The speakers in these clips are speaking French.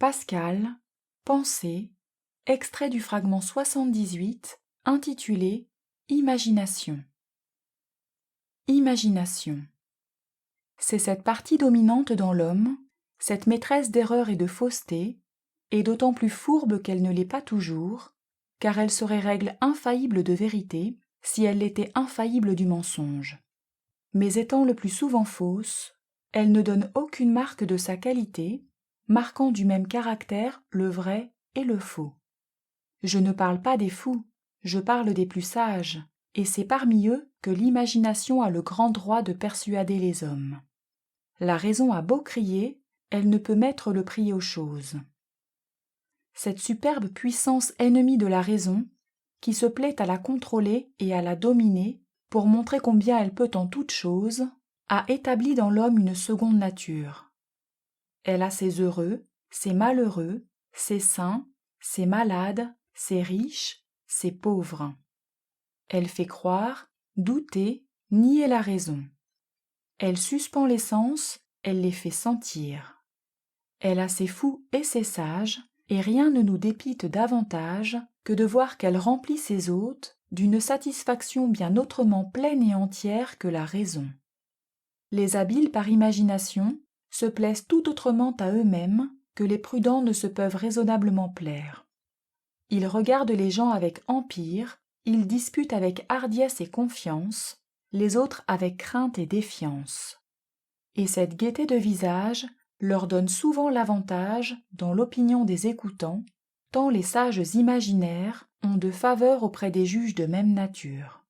Pascal, Pensée, extrait du fragment 78, intitulé Imagination. Imagination. C'est cette partie dominante dans l'homme, cette maîtresse d'erreur et de fausseté, et d'autant plus fourbe qu'elle ne l'est pas toujours, car elle serait règle infaillible de vérité si elle l'était infaillible du mensonge. Mais étant le plus souvent fausse, elle ne donne aucune marque de sa qualité, marquant du même caractère le vrai et le faux. Je ne parle pas des fous, je parle des plus sages, et c'est parmi eux que l'imagination a le grand droit de persuader les hommes. La raison a beau crier, elle ne peut mettre le prix aux choses. Cette superbe puissance ennemie de la raison, qui se plaît à la contrôler et à la dominer pour montrer combien elle peut en toutes choses, a établi dans l'homme une seconde nature. Elle a ses heureux, ses malheureux, ses sains, ses malades, ses riches, ses pauvres. Elle fait croire, douter, nier la raison. Elle suspend les sens, elle les fait sentir. Elle a ses fous et ses sages, et rien ne nous dépite davantage que de voir qu'elle remplit ses hôtes d'une satisfaction bien autrement pleine et entière que la raison. Les habiles par imagination se plaisent tout autrement à eux-mêmes que les prudents ne se peuvent raisonnablement plaire. Ils regardent les gens avec empire, ils disputent avec hardiesse et confiance, les autres avec crainte et défiance. Et cette gaieté de visage leur donne souvent l'avantage dans l'opinion des écoutants, tant les sages imaginaires ont de faveur auprès des juges de même nature.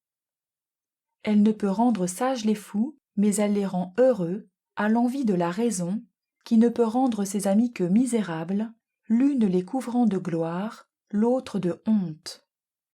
Elle ne peut rendre sages les fous, mais elle les rend heureux, à l'envi de la raison, qui ne peut rendre ses amis que misérables, l'une les couvrant de gloire, l'autre de honte.